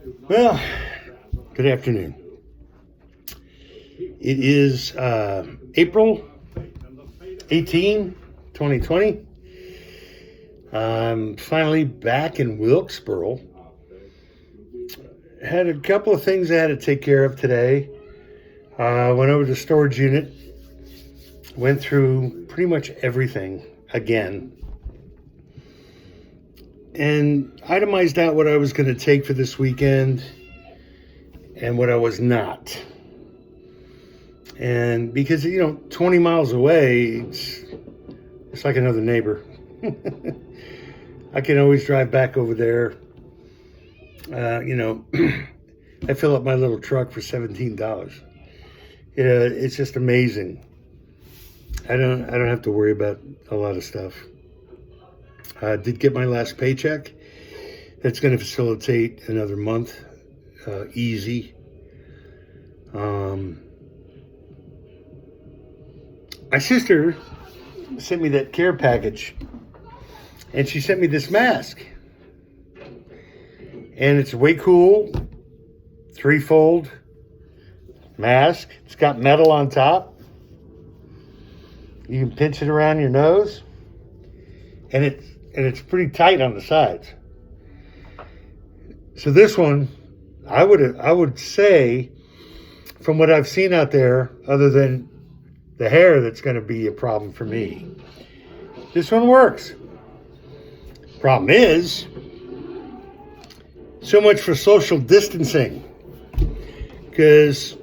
Well, good afternoon. It is April 18, 2020. I'm finally back in Wilkesboro. Had a couple of things I had to take care of today. Went over to the storage unit. Went through pretty much everything again. And itemized out what I was going to take for this weekend and what I was not. And because, 20 miles away, it's like another neighbor. I can always drive back over there. I fill up my little truck for $17. It's just amazing. I don't have to worry about a lot of stuff. I did get my last paycheck. That's going to facilitate another month, easy. My sister sent me that care package, and she sent me this mask. And it's way cool, 3-fold mask. It's got metal on top. You can pinch it around your nose, and it's pretty tight on the sides. So this one, I would say, from what I've seen out there, other than the hair that's going to be a problem for me, this one works. Problem is, so much for social distancing. Because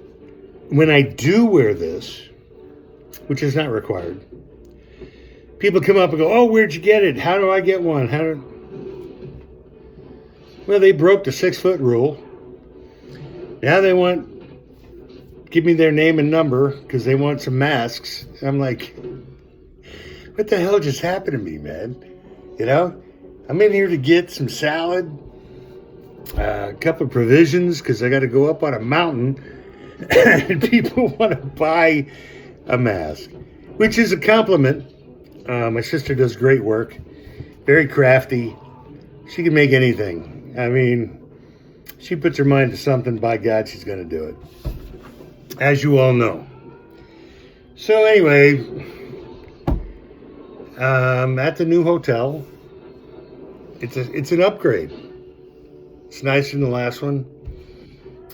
when I do wear this, which is not required, people come up and go, "Oh, where'd you get it? How do I get one? Well, they broke the 6-foot rule. Now they give me their name and number because they want some masks. I'm like, what the hell just happened to me, man? I'm in here to get some salad, a couple of provisions because I got to go up on a mountain, and people want to buy a mask, which is a compliment. My sister does great work, very crafty. She can make anything. I mean, she puts her mind to something, by God, she's going to do it, as you all know. So anyway, at the new hotel, it's an upgrade. It's nicer than the last one.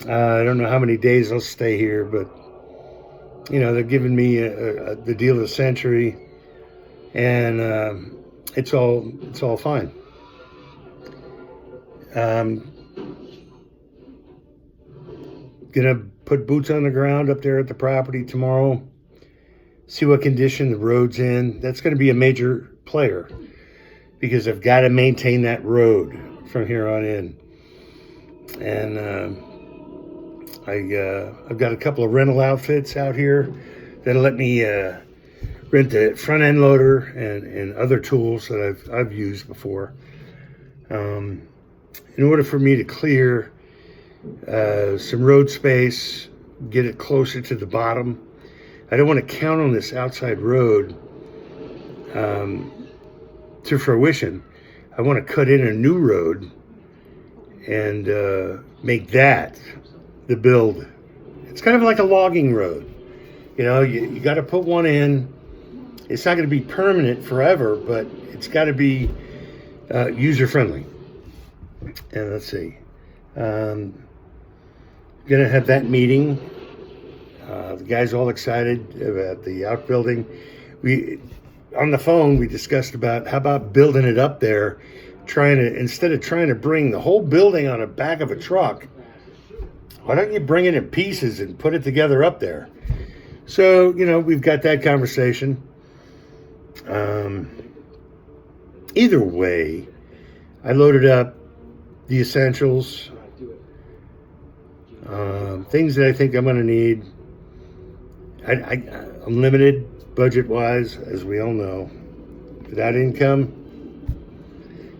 I don't know how many days I'll stay here, but they're giving me the deal of the century, and it's all fine. Gonna put boots on the ground up there at the property tomorrow. See what condition the road's in. That's going to be a major player because I've got to maintain that road from here on in. And I've got a couple of rental outfits out here that'll let me rent the front end loader and other tools that I've used before. In order for me to clear some road space, get it closer to the bottom, I don't want to count on this outside road to fruition. I want to cut in a new road and make that the build. It's kind of like a logging road. You got to put one in. It's not going to be permanent forever, but it's got to be user-friendly. And let's see. Going to have that meeting. The guy's all excited about the outbuilding. On the phone, we discussed about how about building it up there, instead of trying to bring the whole building on the back of a truck, why don't you bring it in pieces and put it together up there? So, we've got that conversation. Either way, I loaded up the essentials, things that I think I'm going to need. I'm limited budget-wise, as we all know. Without income,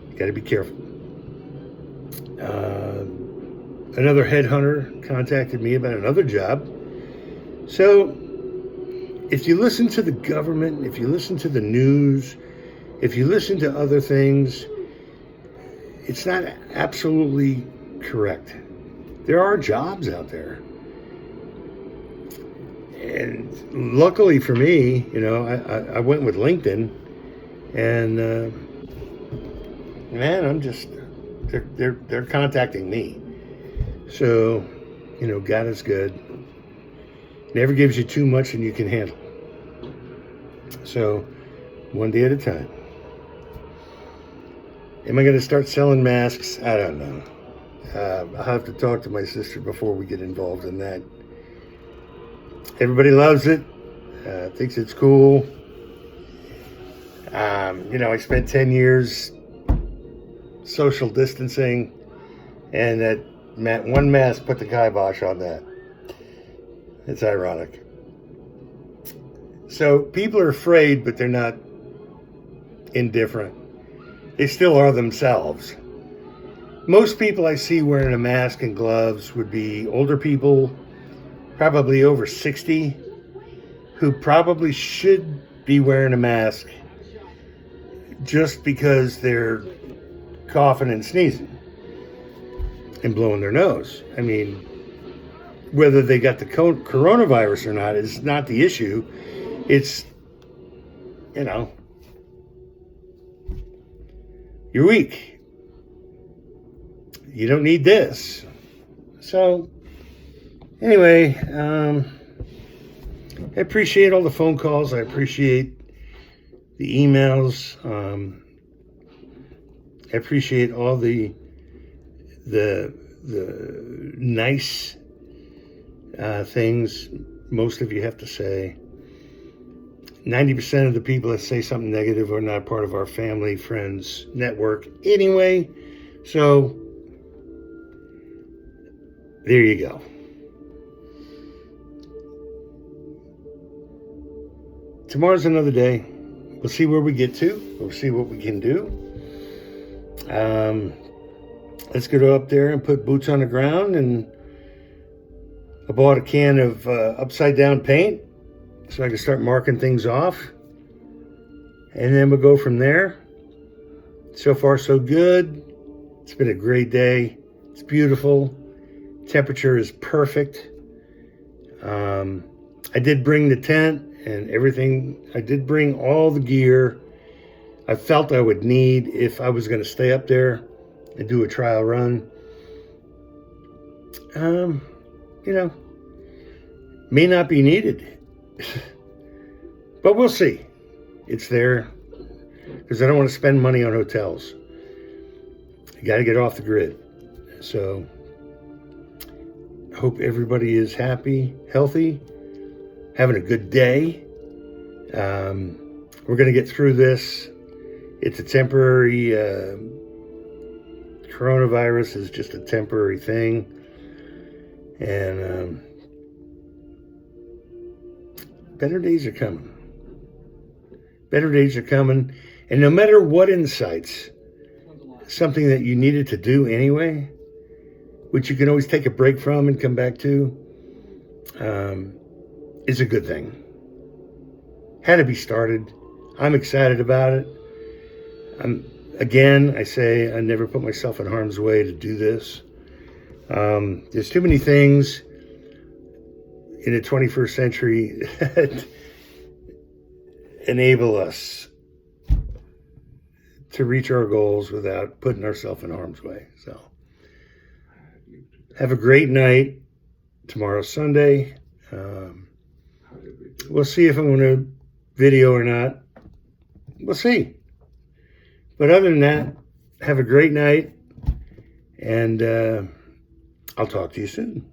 you got to be careful. Another headhunter contacted me about another job. So if you listen to the government, if you listen to the news, if you listen to other things, it's not absolutely correct. there are jobs out there. And luckily for me, I went with LinkedIn, and man, they're contacting me. So, God is good. Never gives you too much than you can handle. So, one day at a time. Am I going to start selling masks? I don't know. I'll have to talk to my sister before we get involved in that. Everybody loves it, thinks it's cool. I spent 10 years social distancing, and that one mask put the kibosh on that. It's ironic. So people are afraid, but they're not indifferent. They still are themselves. Most people I see wearing a mask and gloves would be older people, probably over 60, who probably should be wearing a mask just because they're coughing and sneezing and blowing their nose. I mean, whether they got the coronavirus or not is not the issue. It's, you're weak. You don't need this. So, anyway, I appreciate all the phone calls. I appreciate the emails. I appreciate all the nice things most of you have to say. 90% of the people that say something negative are not part of our family, friends, network anyway. So, there you go. Tomorrow's another day. We'll see where we get to. We'll see what we can do. Let's go up there and put boots on the ground. And I bought a can of upside down paint so I can start marking things off. And then we'll go from there. So far, so good. It's been a great day. It's beautiful. Temperature is perfect. I did bring the tent and everything. I did bring all the gear I felt I would need if I was going to stay up there and do a trial run. May not be needed, but we'll see. It's there because I don't want to spend money on hotels. You got to get off the grid. So, hope everybody is happy, healthy, having a good day. We're going to get through this. It's a temporary, coronavirus is just a temporary thing. And better days are coming. Better days are coming. And no matter what insights, something that you needed to do anyway, which you can always take a break from and come back to, is a good thing. Had to be started. I'm excited about it. I say I never put myself in harm's way to do this. There's too many things in the 21st century that enable us to reach our goals without putting ourselves in harm's way. So, have a great night. Tomorrow's Sunday. We'll see if I'm going to video or not. We'll see. But other than that, have a great night. And I'll talk to you soon.